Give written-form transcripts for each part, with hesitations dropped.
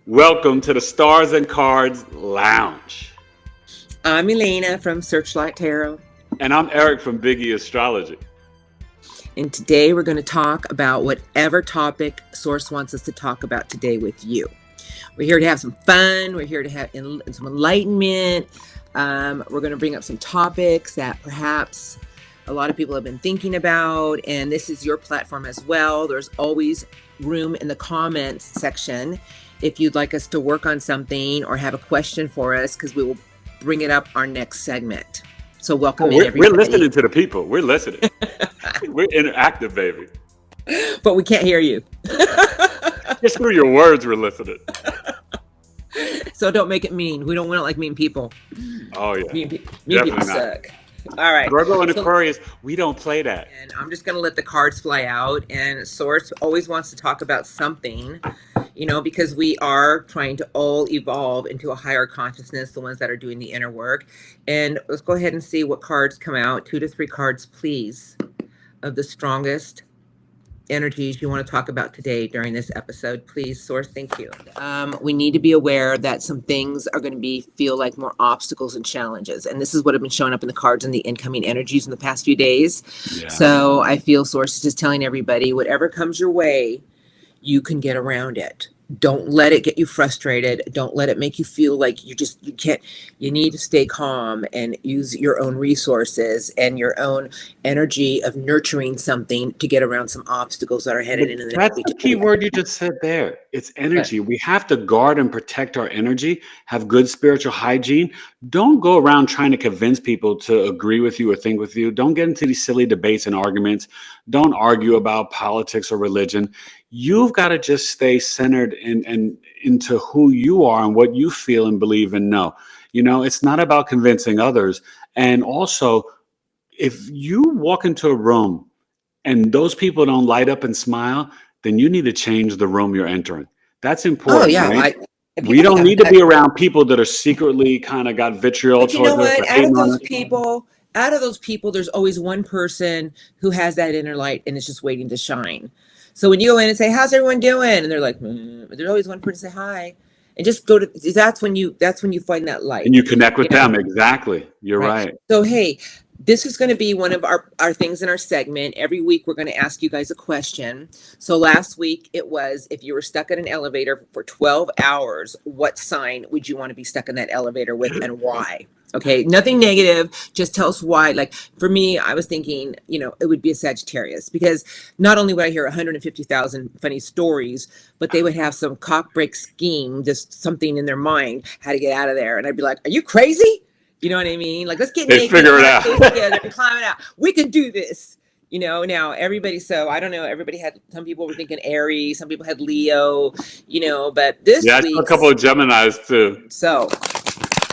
Welcome to the Stars and Cards Lounge. I'm Elena from Searchlight Tarot. And I'm Eric from Biggie Astrology. And today we're going to talk about whatever topic Source wants us to talk about today with you. We're here to have some fun. We're here to have some enlightenment. We're going to bring up some topics that perhaps a lot of people have been thinking about. And this is your platform as well. There's always room in the comments section if you'd like us to work on something or have a question for us, because we will bring it up our next segment. So welcome in, everybody. We're listening to the people. We're listening. We're interactive, baby. But we can't hear you. Just through your words, we're listening. So don't make it mean. We don't like mean people. Oh, yeah. Mean people suck. All right. Virgo and Aquarius, we don't play that. And I'm just going to let the cards fly out. And Source always wants to talk about something, because we are trying to all evolve into a higher consciousness, the ones that are doing the inner work. And let's go ahead and see what cards come out. 2 to 3 cards, please, of the strongest energies you want to talk about today during this episode. Please, Source, thank you. We need to be aware that some things are going to feel like more obstacles and challenges. And this is what have been showing up in the cards and the incoming energies in the past few days. Yeah. So I feel Source is just telling everybody, whatever comes your way, you can get around it. Don't let it get you frustrated. Don't let it make you feel like you can't. You need to stay calm and use your own resources and your own energy of nurturing something to get around some obstacles that are headed into the next. That's the key word you just said there. It's energy. Right. We have to guard and protect our energy, have good spiritual hygiene. Don't go around trying to convince people to agree with you or think with you. Don't get into these silly debates and arguments. Don't argue about politics or religion. You've got to just stay centered and into who you are and what you feel and believe and know. It's not about convincing others. And also, if you walk into a room and those people don't light up and smile, then you need to change the room you're entering. That's important. Oh, yeah. Right? We don't need to be around people that are secretly kind of got vitriol. But you know what? Out of those people, there's always one person who has that inner light and is just waiting to shine. So when you go in and say, "How's everyone doing?" and they're like, there's always one person to say hi, and just go to. That's when you find that light and you connect with them. Exactly, you're right. So hey, this is going to be one of our things in our segment. Every week we're going to ask you guys a question. So last week it was, if you were stuck in an elevator for 12 hours, what sign would you want to be stuck in that elevator with, and why? Okay, nothing negative. Just tell us why. Like for me, I was thinking, it would be a Sagittarius, because not only would I hear 150,000 funny stories, but they would have some cockbreak scheme, just something in their mind, how to get out of there. And I'd be like, are you crazy? You know what I mean? Like, let's get naked, figure it out together and climb it out. We can do this. Now everybody, so I don't know, everybody had, some people were thinking Aries, some people had Leo, but this week, a couple of Geminis too. So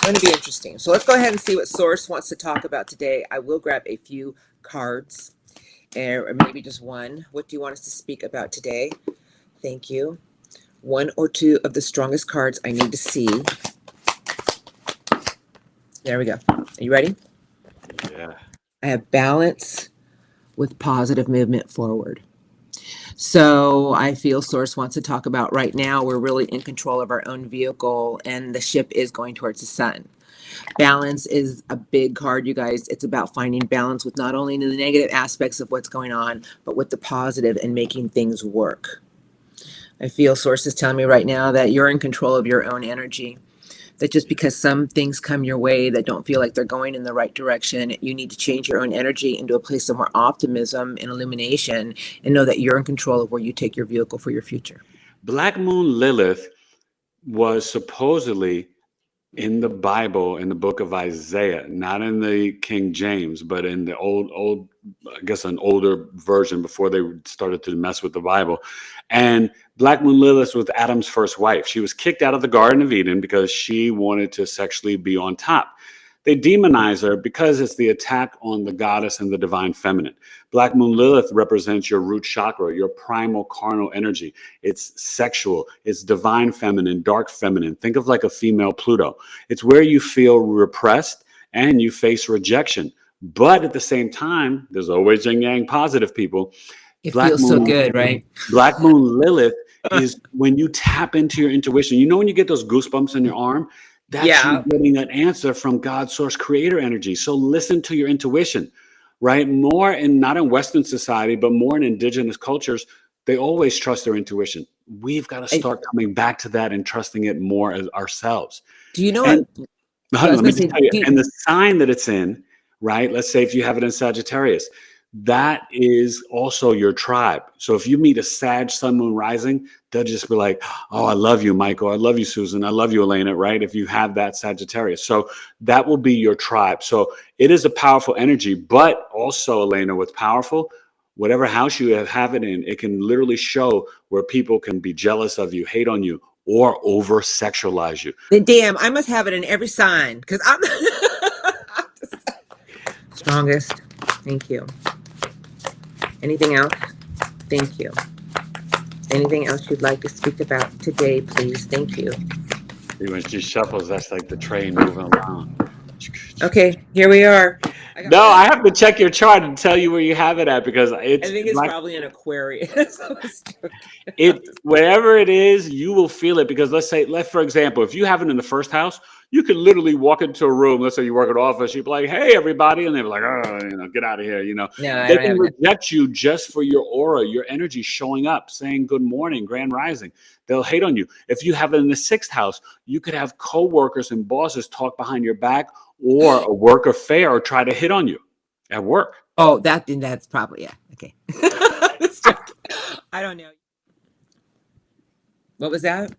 going to be interesting. So let's go ahead and see what Source wants to talk about today. I will grab a few cards, or maybe just one. What do you want us to speak about today? Thank you. 1 or 2 of the strongest cards I need to see. There we go. Are you ready? Yeah. I have balance with positive movement forward. So I feel Source wants to talk about right now, we're really in control of our own vehicle and the ship is going towards the sun. Balance is a big card, you guys. It's about finding balance with not only the negative aspects of what's going on, but with the positive and making things work. I feel Source is telling me right now that you're in control of your own energy. That just because some things come your way that don't feel like they're going in the right direction, you need to change your own energy into a place of more optimism and illumination, and know that you're in control of where you take your vehicle for your future. Black Moon Lilith was supposedly in the Bible, in the book of Isaiah, not in the King James, but in the old, I guess an older version before they started to mess with the Bible. And Black Moon Lilith was Adam's first wife. She was kicked out of the Garden of Eden because she wanted to sexually be on top. They demonize her because it's the attack on the goddess and the divine feminine. Black Moon Lilith represents your root chakra, your primal carnal energy. It's sexual, it's divine feminine, dark feminine. Think of like a female Pluto. It's where you feel repressed and you face rejection. But at the same time, there's always yin yang positive people. It feels so good, right? Black Moon Lilith is when you tap into your intuition. You know, when you get those goosebumps in your arm, that's you getting an answer from God, source, creator energy. So listen to your intuition, right? More in, not in Western society, but more in indigenous cultures, they always trust their intuition. We've got to start coming back to that and trusting it more as ourselves. Do you know And what? let me just tell you, and the sign that it's in, right? Let's say if you have it in Sagittarius, that is also your tribe. So if you meet a Sag, Sun, Moon, Rising, they'll just be like, oh, I love you, Michael. I love you, Susan. I love you, Elena, right? If you have that Sagittarius. So that will be your tribe. So it is a powerful energy, but also, Elena, what's powerful, whatever house you have it in, it can literally show where people can be jealous of you, hate on you, or over sexualize you. Then damn, I must have it in every sign because I'm strongest. Thank you. Anything else? Thank you. Anything else you'd like to speak about today, please? Thank you. When she shuffles, that's like the train moving around. Okay, here we are. I have to check your chart and tell you where you have it at, because I think it's probably an Aquarius. Wherever it is, you will feel it, because for example, if you have it in the first house, you could literally walk into a room. Let's say you work at an office, you'd be like, "Hey, everybody," and they're like, "Oh, get out of here." They can reject you just for your aura, your energy showing up, saying good morning, grand rising. They'll hate on you. If you have it in the sixth house, you could have coworkers and bosses talk behind your back, or a work affair, or try to hit on you at work. Oh, that's probably, yeah. Okay. I don't know. What was that?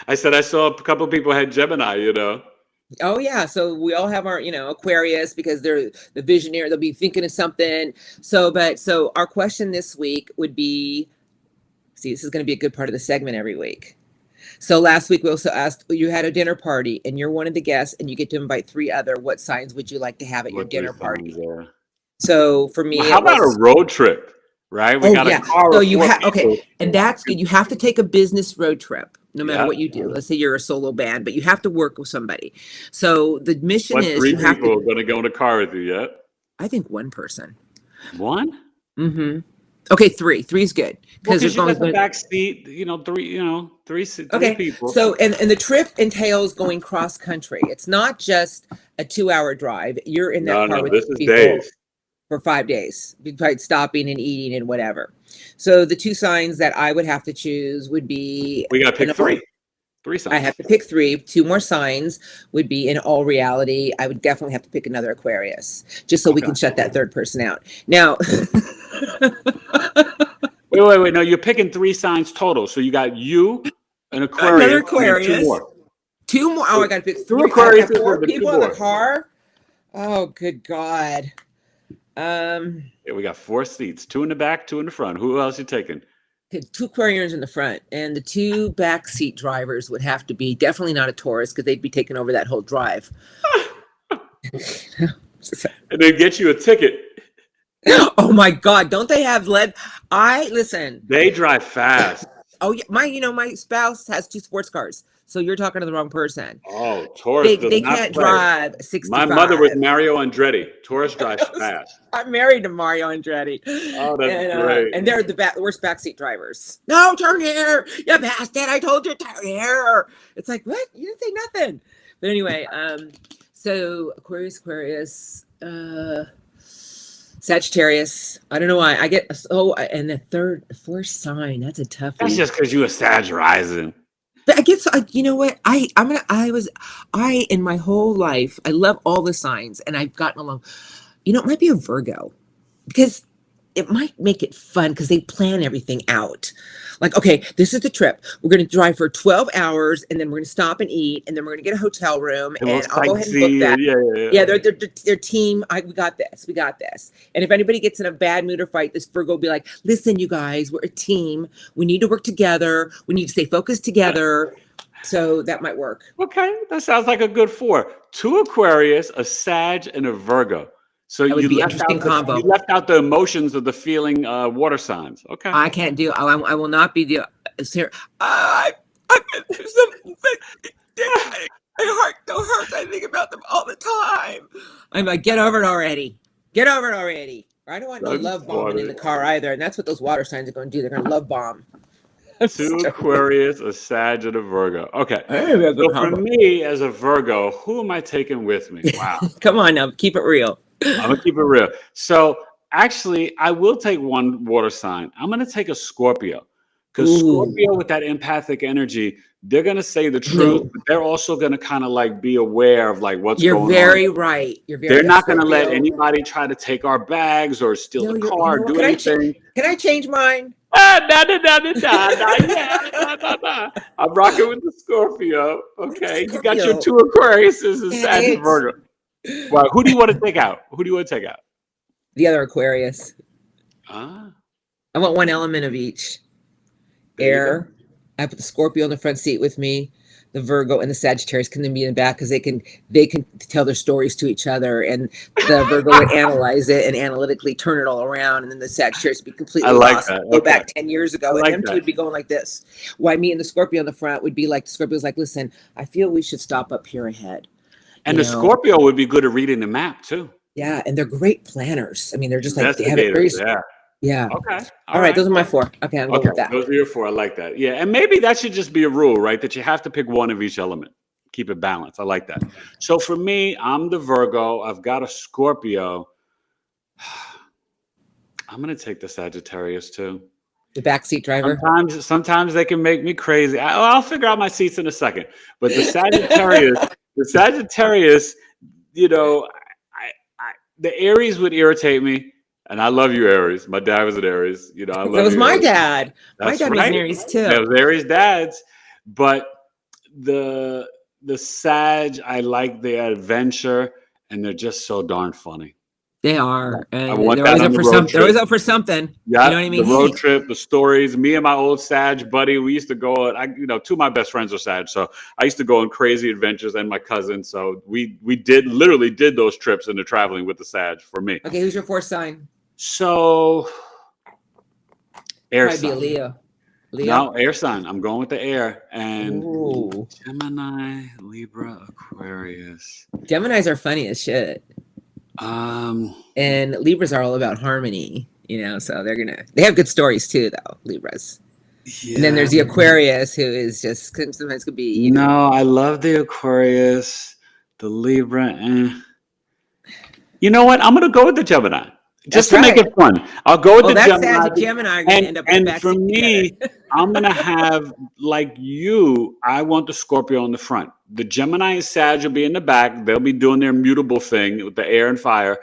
I said I saw a couple of people had Gemini, Oh yeah, so we all have our, Aquarius, because they're the visionary. They'll be thinking of something. So our question this week would be, see, this is going to be a good part of the segment every week. So last week we also asked, you had a dinner party and you're one of the guests and you get to invite 3 other. What signs would you like to have at your dinner party? So for me, how about a road trip? Right? We got a car. So you have, okay, and that's good. You have to take a business road trip, no matter what you do. Let's say you're a solo band, but you have to work with somebody. So the mission is, 3 people are going to go in a car with you yet? I think 1 person. 1? Mm-hmm. Okay, 3. 3 is good, because you got the back seat. 3 people. So and the trip entails going cross country. It's not just a 2-hour drive. You're in that car with people days. For 5 days, besides stopping and eating and whatever. So the 2 signs that I would have to choose would be, we got to pick 3. 3 signs. I have to pick 3. 2 more signs would be, in all reality, I would definitely have to pick another Aquarius, just so we can shut that third person out. Now, wait. No, you're picking 3 signs total. So you got you, an Aquarius, another Aquarius, and 2 more. 2 more. Oh, I got to pick 3 Aquarius. 4 people in the car. Oh, good God. We got 4 seats, 2 in the back, 2 in the front. Who else you taking? 2 Aquarians in the front, and the 2 backseat drivers would have to be definitely not a Taurus, because they'd be taking over that whole drive. And they get you a ticket. Oh my God! Don't they have lead? Listen. They drive fast. Oh yeah, my spouse has 2 sports cars. So you're talking to the wrong person. Oh, Taurus they can't drive 65. My mother was Mario Andretti. Taurus drives fast. I'm married to Mario Andretti. Oh, that's great. And they're the worst backseat drivers. No, turn here. You bastard. I told you to turn here. It's like, what? You didn't say nothing. But anyway, so Aquarius, Sagittarius. I don't know why. I get, and the first sign, that's a tough one. That's just because you a Sag rising. But I guess, you know what? In my whole life, I love all the signs, and I've gotten along. It might be a Virgo, because it might make it fun, because they plan everything out. Like, okay, this is the trip. We're going to drive for 12 hours, and then we're going to stop and eat, and then we're going to get a hotel room, and I'll go ahead and book that. Yeah, their team. We got this. And if anybody gets in a bad mood or fight, this Virgo will be like, listen, you guys, we're a team. We need to work together. We need to stay focused together. So that might work. Okay, that sounds like a good 4. 2 Aquarius, a Sag, and a Virgo. So you left out the emotions of the feeling water signs. Okay. I can't do. I will not be the. I've been through something. My heart still hurts. I think about them all the time. I'm like, get over it already. Get over it already. I don't want no love bombing in the car either. And that's what those water signs are going to do. They're going to love bomb. Two Aquarius, a Sag, and a Virgo. Okay. Good So for combo. me as a Virgo, who am I taking with me? Wow. Come on now, keep it real. I'm gonna keep it real. So actually, I will take one water sign. I'm gonna take a Scorpio. Because Scorpio with that empathic energy, they're gonna say the truth, but they're also gonna kind of like be aware of like what's going on. You're very right. You're very. They're not gonna let anybody try to take our bags or steal the car, do anything. Can I change mine? Nah. I'm rocking with the Scorpio. Okay, you got your two Aquariuses and Sag and Virgo. Well, who do you want to take out? Who do you want to take out? The other Aquarius. Ah. I want one element of each. Air. I put the Scorpio in the front seat with me. The Virgo and the Sagittarius can then be in the back because they can tell their stories to each other, and the Virgo would analyze it and analytically turn it all around, and then the Sagittarius would be completely lost. Go back 10 years ago, and them two would be going like this. Why me and the Scorpio in the front would be like, the Scorpio's like, listen, I feel we should stop up here ahead. And the Scorpio would be good at reading the map too. Yeah, and they're great planners. I mean, they're just like, they have a very yeah. Okay. All right. Those are my four. Okay. I'm going with that. Those are your four. I like that. Yeah. And maybe that should just be a rule, right? That you have to pick one of each element. Keep it balanced. I like that. So for me, I'm the Virgo. I've got a Scorpio. I'm going to take the Sagittarius too. The backseat driver. Sometimes they can make me crazy. I'll figure out my seats in a second. But the Sagittarius, you know, the Aries would irritate me. And I love you, Aries. My dad was an Aries. You know, I love you. That was my Aries. dad. My dad was an Aries too. That was Aries dads. But the Sag, I like the adventure, and they're just so darn funny. They are. And I want they're always up for something. Yeah, you know what I mean? The road trip, the stories. Me and my old Sag buddy, we used to go on. Two of my best friends are Sag, so I used to go on crazy adventures, and my cousin. So we literally did those trips into traveling with the Sag for me. Okay, who's your fourth sign? So, air sign. Probably be a Leo. No, air sign. I'm going with the air. And Gemini, Libra, Aquarius. Geminis are funny as shit. And Libras are all about harmony, so they have good stories too, though, Libras. Yeah. And then there's the Aquarius, who is just sometimes could be. No, I love the Aquarius, the Libra. You know what? I'm going to go with the Gemini. Just to make it fun. I'll go with the Gemini. Gemini are going to end up and for me, I'm going to have, like you, I want the Scorpio in the front. The Gemini and Sag will be in the back. They'll be doing their mutable thing with the air and fire.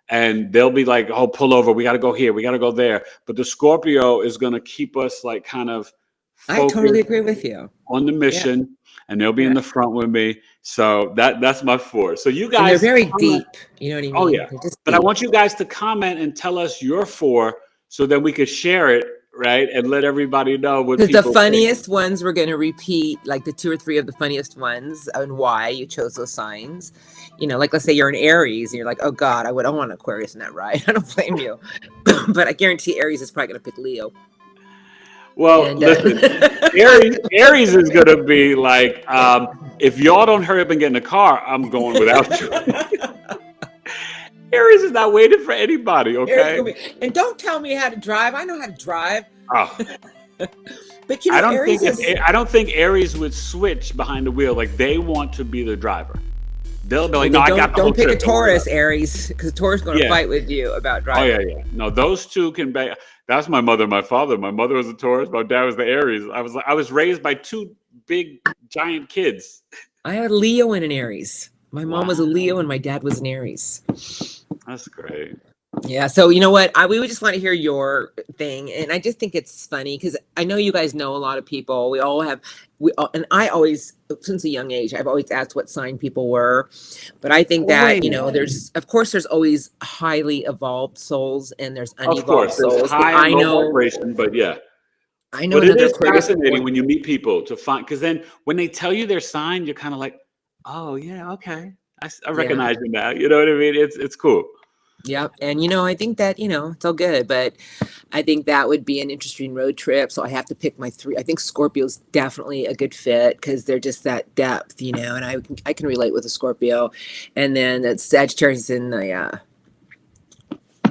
And they'll be like, oh, pull over. We got to go here. We got to go there. But the Scorpio is going to keep us like kind of focused. I totally agree with you. On the mission. Yeah. And they'll be in the front with me. So that's my four. So you guys. And they're very deep. You know what I mean? Oh, yeah. But I want you guys to comment and tell us your four so that we could share it, right? And let everybody know what people the funniest ones we're going to repeat, like the 2 or 3 of the funniest ones and why you chose those signs. Like let's say you're an Aries and you're like, oh God, I don't want an Aquarius in that ride. I don't blame you. But I guarantee Aries is probably going to pick Leo. Well, listen, Aries is going to be like, if y'all don't hurry up and get in the car, I'm going without you. Aries is not waiting for anybody, okay? And don't tell me how to drive. I know how to drive. Oh. But I don't think Aries would switch behind the wheel. Like they want to be the driver. They'll be like, no, I got the whole trip. Don't pick a Taurus, Aries, because Taurus is going to fight with you about driving. Oh, yeah. No, those two can be. That's my mother and my father. My mother was a Taurus. My dad was the Aries. I was raised by 2 big, giant kids. I had a Leo and an Aries. My mom was a Leo and my dad was an Aries. That's great. Yeah. So you know what? We would just want to hear your thing. And I just think it's funny because I know you guys know a lot of people. And I always, since a young age, I've always asked what sign people were. But I think that, there's always highly evolved souls and there's unevolved souls. There's high and low vibration, but yeah. I know. But it is fascinating when you meet people to find, because then when they tell you their sign, you're kind of like, oh yeah, okay. I recognize you now. You know what I mean? It's cool. Yep. And, I think that, it's all good, but I think that would be an interesting road trip. So I have to pick my 3. I think Scorpio's definitely a good fit because they're just that depth, and I can relate with a Scorpio. And then that Sagittarius in the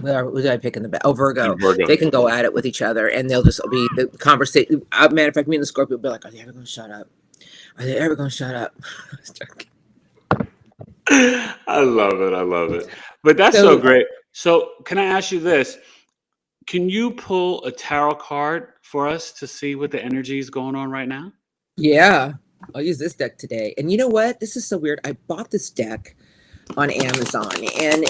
Who did I pick in the back? Oh, Virgo. And Virgo. They can go at it with each other, and they'll just be the conversation. Matter of fact, me and the Scorpio will be like, "Are they ever going to shut up? Are they ever going to shut up?" I love it. I love it. But that's so great. So can I ask you this? Can you pull a tarot card for us to see what the energy is going on right now? Yeah, I'll use this deck today. And you know what? This is so weird. I bought this deck on Amazon, and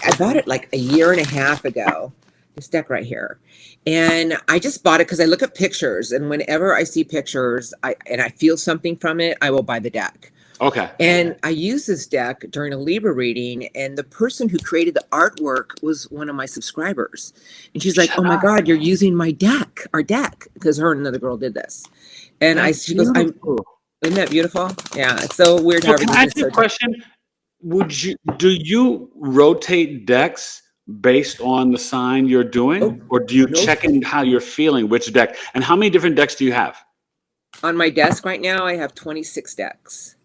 I bought it like a year and a half ago. This deck right here. And I just bought it because I look at pictures, and whenever I see pictures and I feel something from it, I will buy the deck. Okay. And I used this deck during a Libra reading, and the person who created the artwork was one of my subscribers. And she's like, "Oh my God, you're using my deck, our deck," because her and another girl did this. And she goes, "Isn't that beautiful?" Yeah, it's so weird. So can I ask you a question? Do you rotate decks based on the sign you're doing, or do you check in how you're feeling, which deck? And how many different decks do you have? On my desk right now, I have 26 decks.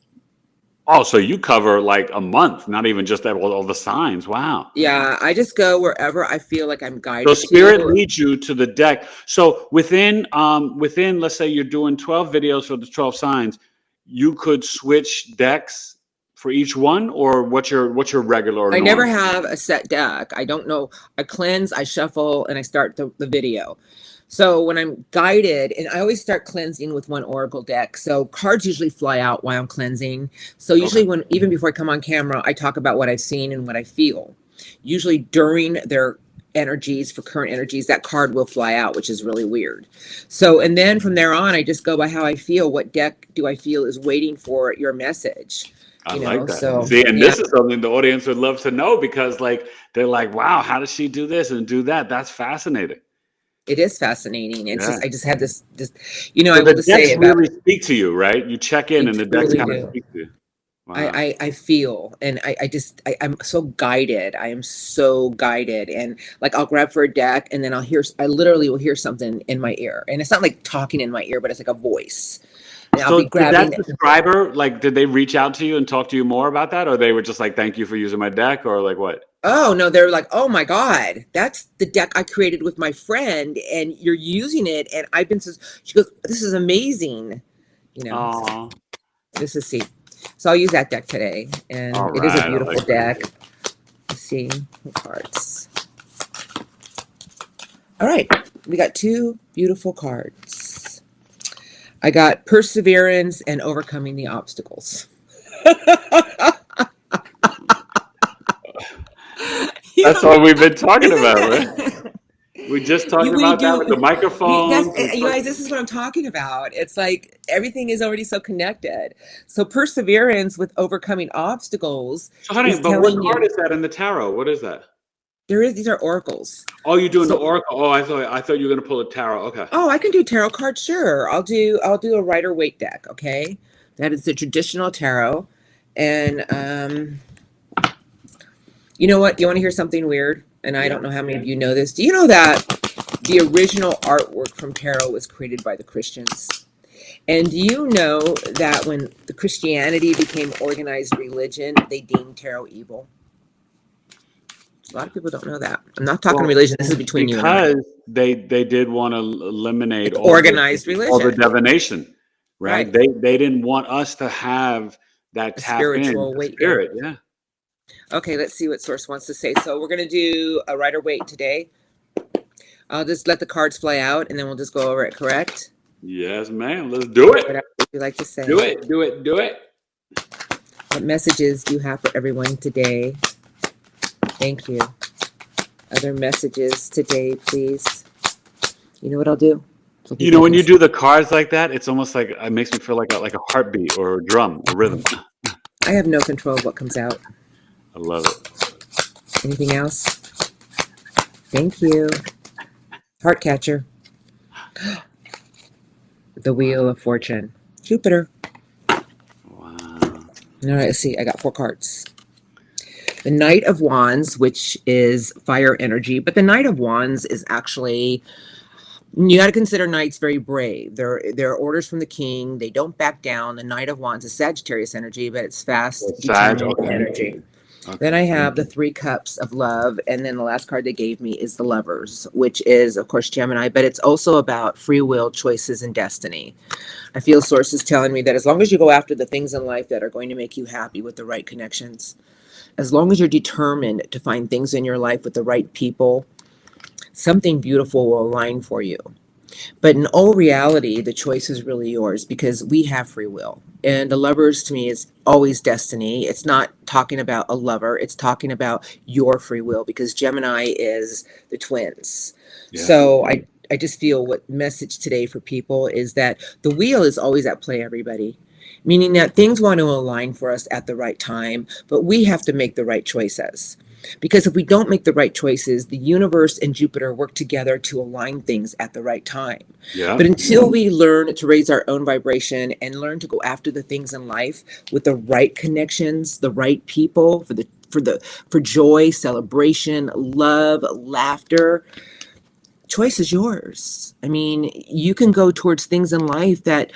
Oh, so you cover like a month, not even just all the signs. Wow. Yeah, I just go wherever I feel like I'm guided. So spirit leads you to the deck. So within, let's say you're doing 12 videos for the 12 signs, you could switch decks for each one, or what's your regular? I never have a set deck. I don't know. I cleanse, I shuffle, and I start the video. So when I'm guided, and I always start cleansing with one oracle deck. So cards usually fly out while I'm cleansing. So usually even before I come on camera, I talk about what I've seen and what I feel. Usually during their energies, for current energies, that card will fly out, which is really weird. So, and then from there on, I just go by how I feel. What deck do I feel is waiting for your message? I like that. So, see, and this is something the audience would love to know, because like they're like, wow, how does she do this and do that? That's fascinating. It is fascinating. It's just, I just had this, you know, I will just say about really speak to you, right? You check in and the decks kind of speak to you. Wow. I feel, and I'm so guided. I am so guided. And like, I'll grab for a deck, and then I literally will hear something in my ear. And it's not like talking in my ear, but it's like a voice. And so I'll be grabbing. Did that subscriber, like, did they reach out to you and talk to you more about that? Or they were just like, thank you for using my deck, or like what? Oh, no, they're like, oh my God, that's the deck I created with my friend, and you're using it. And she goes, this is amazing. You know, this is So I'll use that deck today. And it is a beautiful deck. Let's see cards. All right. We got two beautiful cards. I got Perseverance and Overcoming the Obstacles. That's what we've been talking about, right? We just talked about that with the microphone. You guys, this is what I'm talking about. It's like everything is already so connected. So perseverance with overcoming obstacles. So honey, but what card is that in the tarot? What is that? These are oracles. Oh, you're doing the oracle. Oh, I thought you were gonna pull a tarot. Okay. Oh, I can do tarot cards, sure. I'll do a Rider-Waite deck, okay? That is the traditional tarot. And you know what? You want to hear something weird? And I don't know how many of you know this. Do you know that the original artwork from tarot was created by the Christians? And do you know that when the Christianity became organized religion, they deemed tarot evil? A lot of people don't know that. I'm not talking religion. This is between you and I. Because they did want to eliminate organized religion, all the divination, right? They didn't want us to have that spiritual weight. Spirit, yeah. Okay, let's see what Source wants to say. So we're going to do a Rider-Waite today. I'll just let the cards fly out, and then we'll just go over it, correct? Yes, ma'am. Let's do it. Whatever you like to say. Do it, do it, do it. What messages do you have for everyone today? Thank you. Other messages today, please. You know what I'll do? You know, when you do the cards like that, it's almost like, it makes me feel like a heartbeat or a drum, a rhythm. I have no control of what comes out. I love it. Anything else? Thank you. Heart catcher. The Wheel of Fortune. Jupiter. Wow. All right, let's see. I got 4 cards. The Knight of Wands, which is fire energy, but the Knight of Wands is actually, you got to consider knights very brave. They're orders from the king. They don't back down. The Knight of Wands is Sagittarius energy, but it's fast, determined energy. Okay. Then I have the 3 cups of love. And then the last card they gave me is the Lovers, which is, of course, Gemini, but it's also about free will, choices, and destiny. I feel sources telling me that as long as you go after the things in life that are going to make you happy with the right connections, as long as you're determined to find things in your life with the right people, something beautiful will align for you. But in all reality, the choice is really yours because we have free will. And the Lovers to me is always destiny. It's not talking about a lover, it's talking about your free will because Gemini is the twins. Yeah. So I just feel what message today for people is that the wheel is always at play, everybody. Meaning that things want to align for us at the right time, but we have to make the right choices. Because if we don't make the right choices, the universe and Jupiter work together to align things at the right time. Yeah. But until we learn to raise our own vibration and learn to go after the things in life with the right connections, the right people, for joy, celebration, love, laughter, choice is yours. I mean, you can go towards things in life that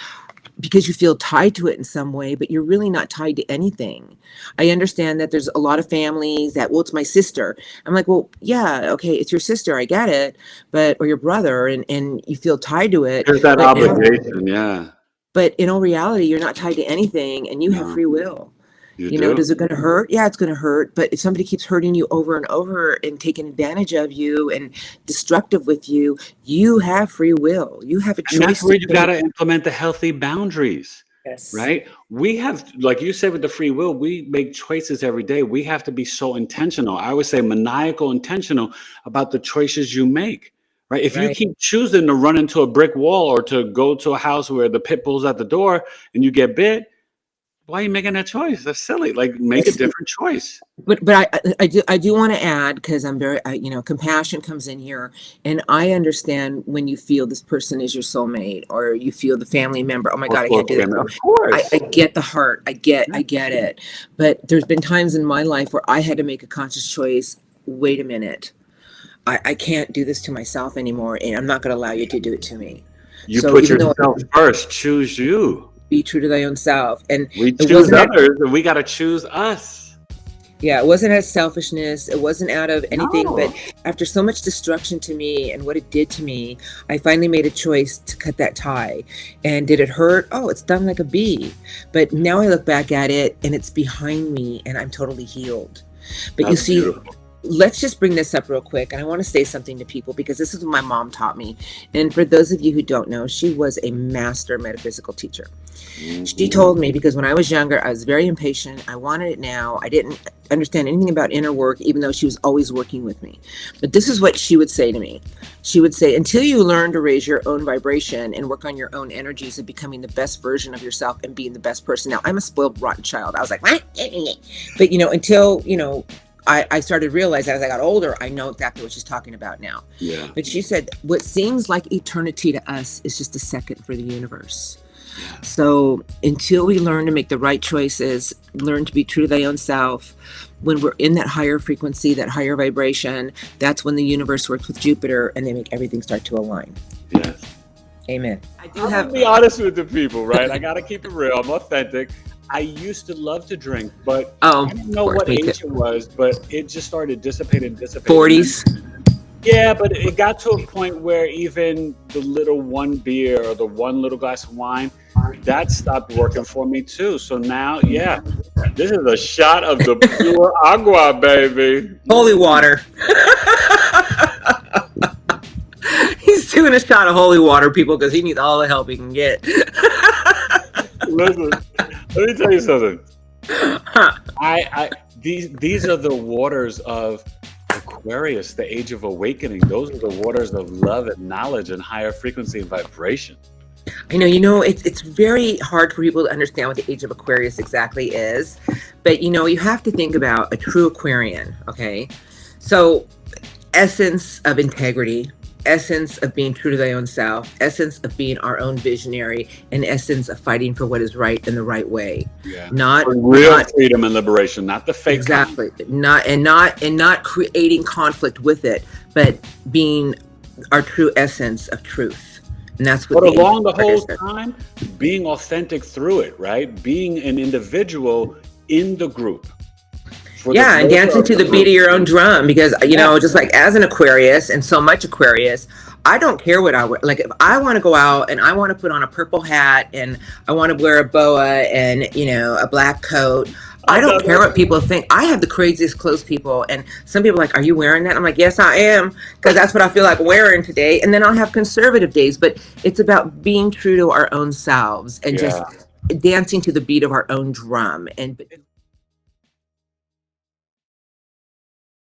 because you feel tied to it in some way, but you're really not tied to anything. I understand that there's a lot of families that, well, it's my sister. I'm like, well, yeah, okay, it's your sister, I get it, or your brother, and you feel tied to it. There's that but obligation, yeah. But in all reality, you're not tied to anything, and you have free will. You know, do. does it going to hurt? Yeah, it's going to hurt. But if somebody keeps hurting you over and over and taking advantage of you and destructive with you, you have free will. You have a choice. And that's where you got to implement the healthy boundaries. Yes. Right? We have, like you said with the free will, we make choices every day. We have to be so intentional. I would say maniacal intentional about the choices you make. Right? If you keep choosing to run into a brick wall or to go to a house where the pit bull's at the door and you get bit, why are you making that choice? That's silly. Like, make a different choice. But I do want to add, because I'm very, compassion comes in here, and I understand when you feel this person is your soulmate, or you feel the family member. Oh my God, I can't do that. Of course. I get the heart. I get it. But there's been times in my life where I had to make a conscious choice. Wait a minute. I can't do this to myself anymore, and I'm not going to allow you to do it to me. You put yourself first. Choose you. Be true to thy own self. And we choose others, and we got to choose us. Yeah, it wasn't out of selfishness. It wasn't out of anything. No. But after so much destruction to me and what it did to me, I finally made a choice to cut that tie. And did it hurt? Oh, it's done like a bee. But now I look back at it and it's behind me and I'm totally healed. But that's you see, beautiful. Let's just bring this up real quick. And I want to say something to people because this is what my mom taught me. And for those of you who don't know, she was a master metaphysical teacher. Mm-hmm. She told me, because when I was younger, I was very impatient. I wanted it now. I didn't understand anything about inner work, even though she was always working with me. But this is what she would say to me. She would say, until you learn to raise your own vibration and work on your own energies of becoming the best version of yourself and being the best person. Now, I'm a spoiled, rotten child. I was like, what? But, until, I started realizing as I got older, I know exactly what she's talking about now. Yeah. But she said, what seems like eternity to us is just a second for the universe. Yeah. So until we learn to make the right choices, learn to be true to thy own self, when we're in that higher frequency, that higher vibration, that's when the universe works with Jupiter and they make everything start to align. Yes. Amen. I have to be honest with the people, right? I got to keep it real. I'm authentic. I used to love to drink, but I don't know what age it was, but it just started dissipating. 40s? Yeah, but it got to a point where even the little one beer or the one little glass of wine, that stopped working for me too. So now, yeah, this is a shot of the pure agua, baby. Holy water. He's doing a shot of holy water, people, because he needs all the help he can get. Listen. Let me tell you something. These are the waters of Aquarius, the age of awakening. Those are the waters of love and knowledge and higher frequency and vibration. I know, it's very hard for people to understand what the age of Aquarius exactly is. But, you have to think about a true Aquarian, okay? So, essence of integrity, essence of being true to thy own self, essence of being our own visionary, and essence of fighting for what is right in the right way. Yeah. Not real freedom and liberation, not the fake. Exactly. Not creating conflict with it, but being our true essence of truth. And that's what. But along the whole time, being authentic through it, right? Being an individual in the group. Yeah, and dancing to the beat of your own drum, because you know, just like as an Aquarius, and so much Aquarius, I don't care what I wear. Like if I want to go out and I want to put on a purple hat and I want to wear a boa and you know a black coat, I don't care what people think. I have the craziest clothes, people, and some people are like, "Are you wearing that?" I'm like, "Yes, I am," because that's what I feel like wearing today. And then I'll have conservative days, but it's about being true to our own selves and just dancing to the beat of our own drum. And